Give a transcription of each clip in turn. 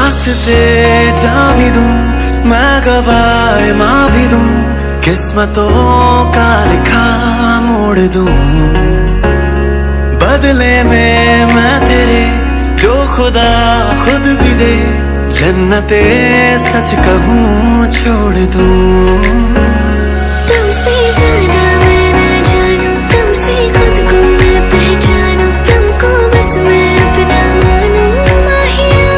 वास्ते जा भी दूं, मैं गवाए माँ भी दूं, किस्मतों का लिखा मोड़ दूं। बदले में मैं तेरे जो खुदा खुद भी दे, जन्नते सच कहूँ छोड़ दूं। तुमसे ज्यादा मैं ना जानूं, तुमसे खुद को मैं पहचानूं, तुमको बस मैं अपना मानूं माहिया।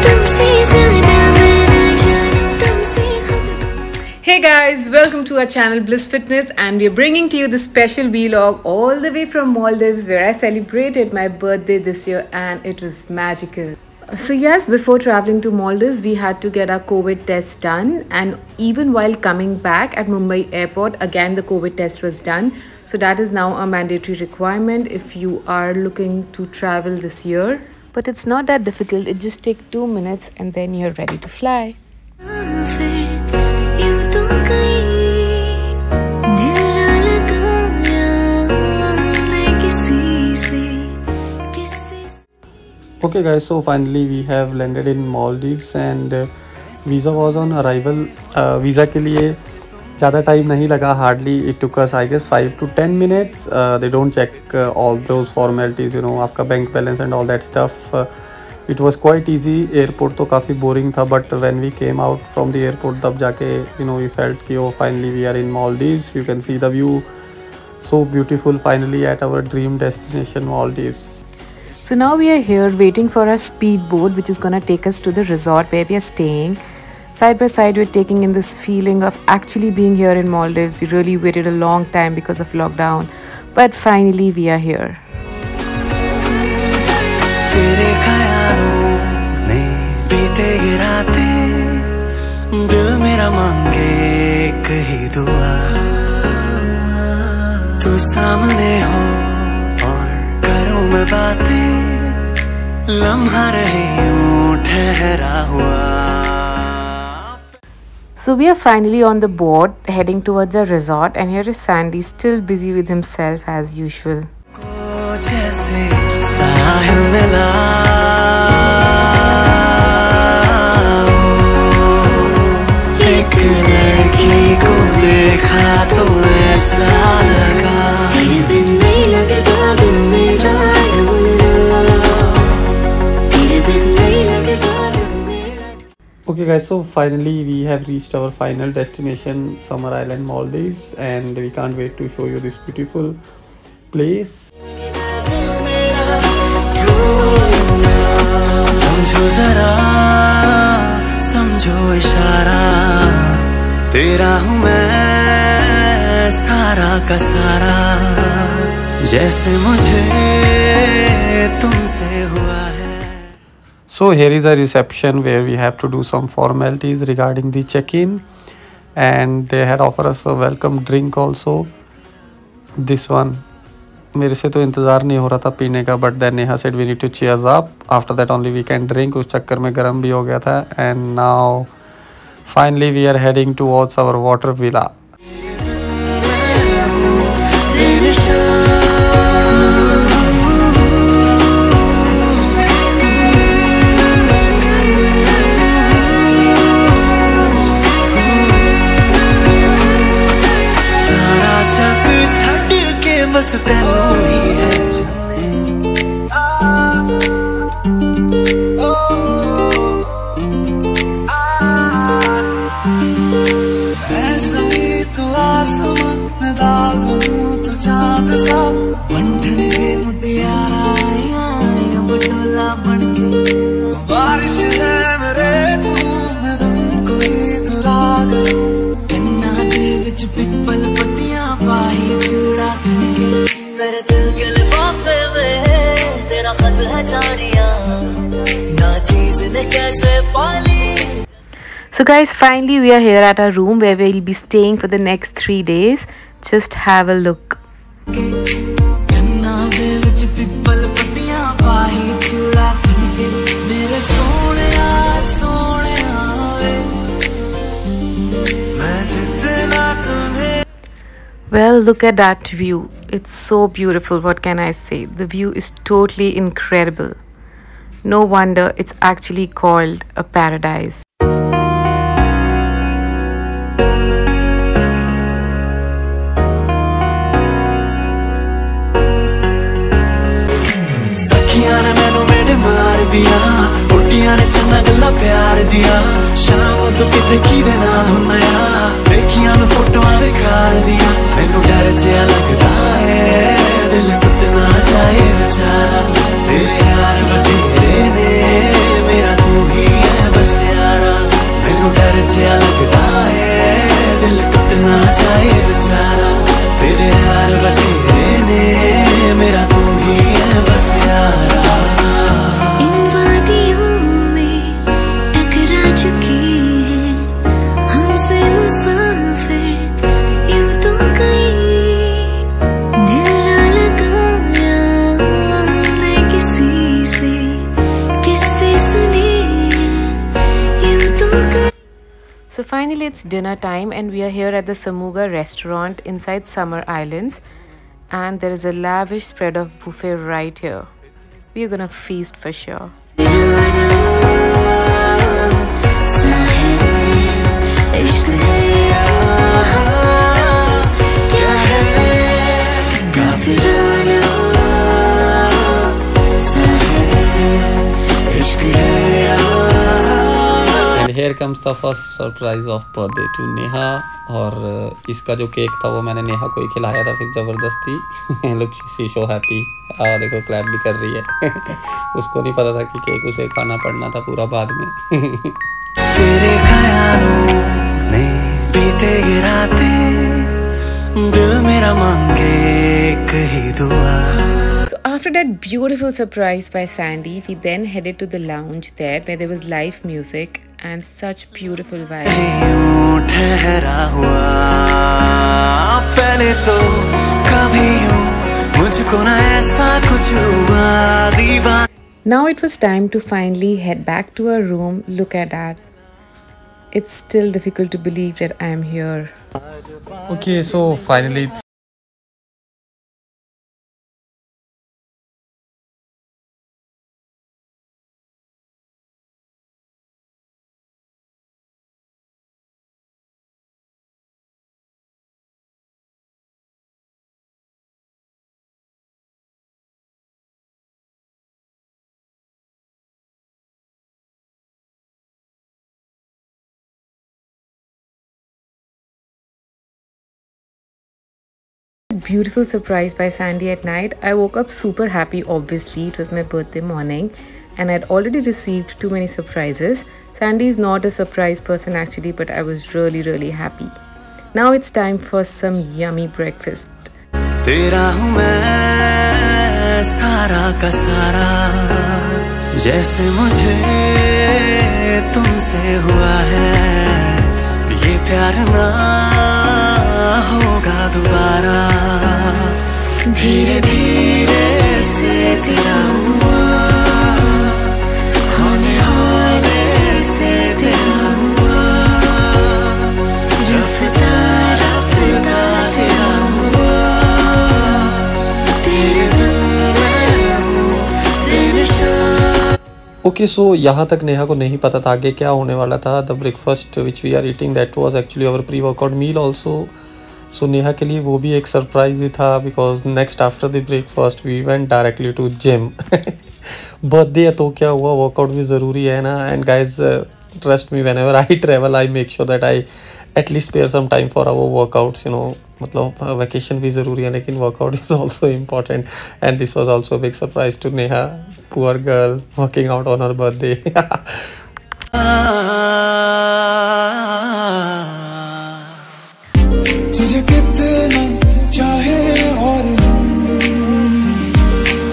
तुमसे ज्यादा मैं ना जानूं, तुमसे खुद को। Hey guys, welcome to our channel Bliss Fitness, and we are bringing to you this special vlog all the way from Maldives, where I celebrated my birthday this year and it was magical. So yes, before traveling to Maldives, we had to get our COVID test done, and even while coming back at Mumbai airport, again the COVID test was done. So that is now a mandatory requirement if you are looking to travel this year. But it's not that difficult, it just takes 2 minutes and then you're ready to fly. Okay guys, so finally we have landed in Maldives and visa was on arrival. Visa के लिए ज़्यादा time नहीं लगा, hardly it took us I guess 5 to 10 minutes. They don't check all those formalities, you know, आपका bank balance and all that stuff. It was quite easy. Airport तो काफ़ी boring था, but when we came out from the airport तब जाके you know we felt कि oh finally we are in Maldives. You can see the view, so beautiful. Finally at our dream destination Maldives. So now we are here waiting for our speedboat, which is gonna take us to the resort where we are staying. Side by side, we're taking in this feeling of actually being here in Maldives. We really waited a long time because of lockdown, but finally we are here. तेरे ख्यालों में बीते ये रातें, दिल मेरा मांगे एक ही दुआ, तू सामने हो और करूं मैं बातें, लम्हा रहे यूं ठहरा हुआ. So we are finally on the boat heading towards the resort, and here is Sandy still busy with himself as usual. जैसे साहिल मिला, एक लड़की को देखा तो ऐसा लगा, तेरे बिन नहीं लगता बिन मेरा ढूंढना, तेरे बिन नहीं लगता बिन मेरा. Okay guys, so finally we have reached our final destination, Summer Island, Maldives, and we can't wait to show you this beautiful place. समझो जरा, समझो इशारा, तेरा हूँ मैं सारा का सारा, जैसे मुझे तुमसे हुआ है. So here is a reception where we have to do some formalities regarding the check-in, and they had offered us a welcome drink also. This one मेरे से तो इंतज़ार नहीं हो रहा था पीने का, but then Neha said we need to cheers up. After that only we can drink. उस चक्कर में गर्म भी हो गया था. And now finally we are heading towards our water villa. बस तेनू ही है चुने, ऐसा भी तू आसमां में दागू तू चाँद सा, बंधन के मुटियारा आया बटोला बनके, बारिश है मेरे मैं तुमको ही तू राग सा, कन्ना दे विच पिपल पत्तियां पाही चूड़ा करके, मेरे दिल के लिफाफे में तेरा खत है जानिया, ना चीज ने कैसे पाली. So guys, finally we are here at our room where we'll be staying for the next 3 days. Just have a look. Well, look at that view. It's so beautiful. What can I say? The view is totally incredible. No wonder it's actually called a paradise. सखियां ने मैनू मेरे मार दिया, बुढ़िया ने चंगा गल्ला प्यार दिया, शाम तू किते किदे नाल हुन्ना, देखियां मैं फोटोआं विखार दिया, मैनू डर जिहा लगदा है, दिल टुटना चाहे बेचारा, तेरे यार बतेरे ने, मेरा तू ही है बस यारा, मैनू डर जिहा लगदा है, दिल टुटना चाहे बेचारा, तेरे यार बतेरे ने, मेरा तू ही है बस यारा। इन वादियों में टकरा चुकी है हमसे मुसाफिर यूं तो कहीं, दिल ना लगाया हमने किसी से, किससे सुनी यूं तो कहीं। So finally it's dinner time and we are here at the Samuga restaurant inside Summer Islands, and there is a lavish spread of buffet right here. We are gonna feast for sure. And here comes the first surprise of birthday to Neha. और इसका जो cake था वो मैंने नेहा को ही खिलाया था फिर ज़बरदस्ती। Look she so happy. देखो क्लैप भी कर रही है। उसको नहीं पता था कि केक उसे खाना पड़ना था पूरा बाद में। तेरे ख्यालों में बीते ये रातें, दिल मेरा मांगे एक ही दुआ। So after that beautiful surprise by Sandy, we then headed to the lounge there where there was live music and such beautiful vibes. ठहरा हुआ पहले तो कभी यूं मुझको ना ऐसा कुछ हुआ दीवाना। Now it was time to finally head back to our room. Look at that. It's still difficult to believe that I am here. Okay, so finally it's beautiful surprise by Sandy at night. I woke up super happy. Obviously it was my birthday morning and I'd already received too many surprises. Sandy is not a surprise person actually, but I was really happy. Now it's time for some yummy breakfast. तेरा हूँ मैं सारा का सारा, जैसे मुझे तुमसे हुआ है, ये प्यार ना होगा दोबारा, धीरे धीरे से तेरा हुआ, होने होने से तेरा हुआ, रफ्ता रफ्ता तेरा हुआ, तेरे बिन मैं हूँ बेनिशान। ओके सो यहाँ तक नेहा को नहीं पता था आगे क्या होने वाला था। The breakfast which we are eating that was actually our pre workout meal also. So Neha के लिए वो भी एक सरप्राइज ही था because next after the breakfast we went directly to gym. Birthday है तो क्या हुआ, वर्कआउट भी ज़रूरी है ना। And guys trust me, whenever I travel I make sure that I at least spare some time for our workouts. You know मतलब vacation भी ज़रूरी है लेकिन workout is also important. And this was also big surprise to Neha, poor girl working out on her birthday. तुझे कितना चाहे और हम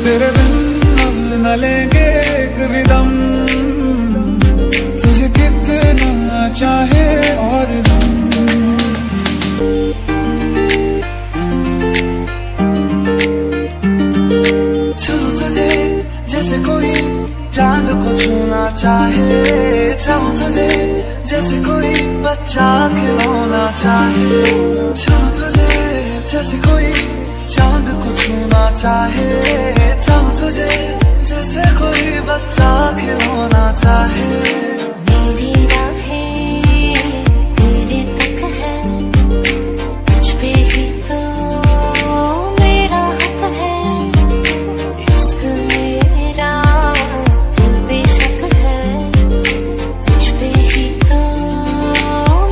तेरे बिन हम न लेंगे कभी दम, तुझे कितना चाहे और हम। छू तुझे जैसे कोई चांद को छूना चाहे, चाहूं तुझे जैसे कोई बच्चा खिलौना चाहे, छू तुझे जैसे कोई चांद को छूना चाहे, चाहूं तुझे जैसे कोई बच्चा खिलौना चाहे। मेरी राहें तेरे तक है, तुझ पे ही तो मेरा हक है। इश्क मेरा दिल बेशक है, तुझ पे ही तो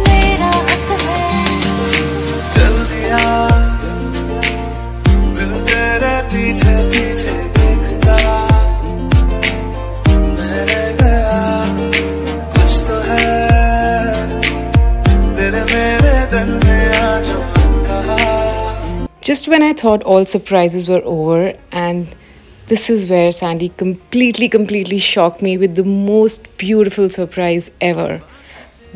मेरा हक है। चल दिया दिल तेरे पीछे पीछे देखता, मैं रह गया कुछ तो है तेरे मेरे दिल में आज कहा। Just when I thought all surprises were over, and this is where Sandy completely shocked me with the most beautiful surprise ever.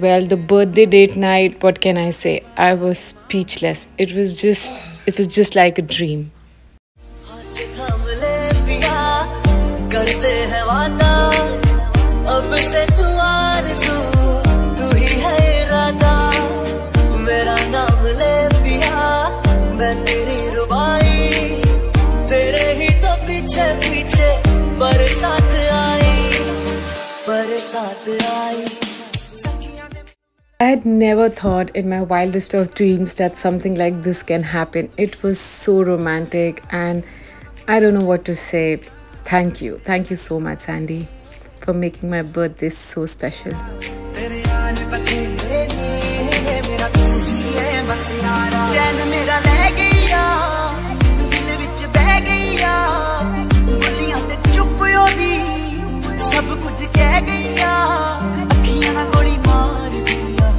Well, the birthday date night, what can I say? I was speechless. It was just like a dream. हाथ थाम ले पिया, करते हैं वादा, अब से तू आरज़ू, तू ही है इरादा। मेरा नाम ले पिया, मैं तेरी रुबाई, तेरे ही तो पीछे पीछे बरसात आई, बरसात आई। I had never thought in my wildest of dreams that something like this can happen. It was so romantic, and I don't know what to say. Thank you so much, Sandy, for making my birthday so special. तेरे यार बतेरे नी, मेरा तू ही है बस यारा। चैन मेरा ले गया, दिल विच बह गया, बोलियां ते चुप होदी, सब कुछ कह गया। अखियां ना गोली मार दिया,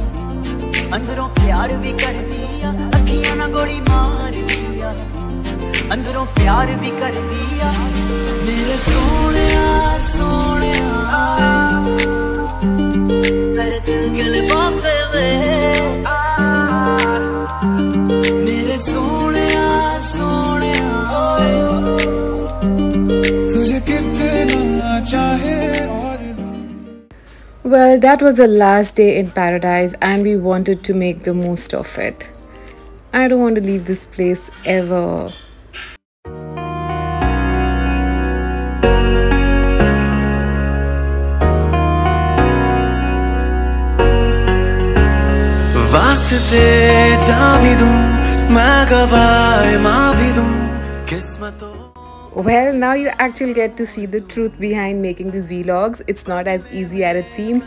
अंदरों प्यार भी कर दिया। अखियां ना गोली मार दिया, अंदरों प्यार भी कर दिया। मेरे सोनिया सोनिया, मेरे दिल के लिफाफे में, मेरे सोनिया सोनिया, तुझे कितना चाहे। Well, that was the last day in paradise, and we wanted to make the most of it. I don't want to leave this place ever. वास्ते जा भी दूं, मैं गवाए माँ भी दूं, किस्मतों। Well, now you actually get to see the truth behind making these vlogs. It's not as easy as it seems.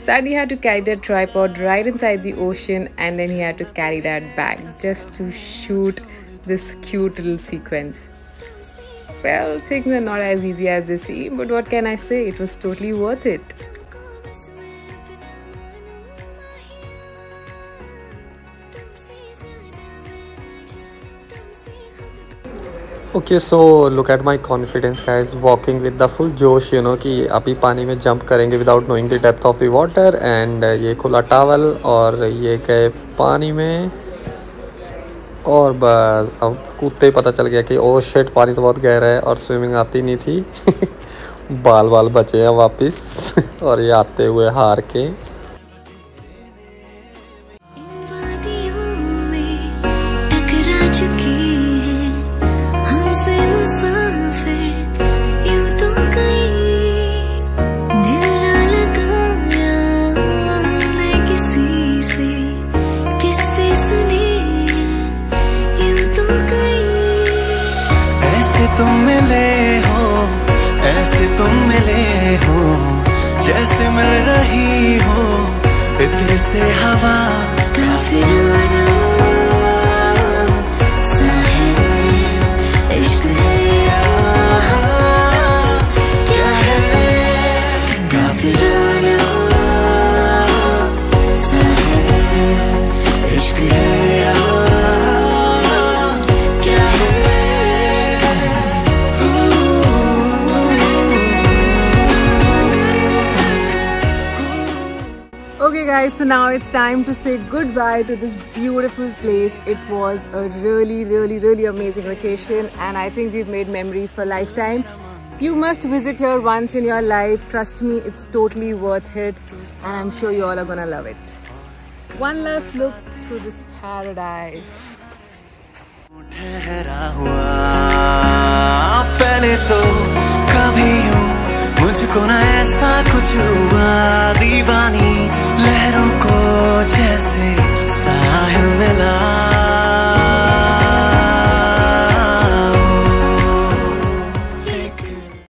Sandy had to carry that tripod right inside the ocean, and then he had to carry that bag just to shoot this cute little sequence. Well, things are not as easy as they seem, but what can I say? It was totally worth it. Okay, so look at my confidence, guys. Walking with the full जोश, you know, कि अभी पानी में jump करेंगे without knowing the depth of the water, and ये खुला towel और ये गए पानी में, और बस अब कूदते ही पता चल गया कि ओह शिट, पानी तो बहुत गहरा है और स्विमिंग आती नहीं थी। बाल बचे हैं वापस और ये आते हुए हार के। तुम मिले हो, ऐसे तुम मिले हो, जैसे मिल रही हो इत्र से हवा। काफिराना सा है इश्क है यहाँ, क्या है काफिराना सा है इश्क है यहाँ, क्या है। Okay guys, so now it's time to say goodbye to this beautiful place. It was a really amazing vacation, and I think we've made memories for a lifetime. You must visit here once in your life. Trust me, it's totally worth it, and I'm sure you all are gonna love it. One last look through this paradise. ठहरा हुआ पहले तो कभी मुझको ना ऐसा कुछ हुआ दीवानी लहरों को जैसे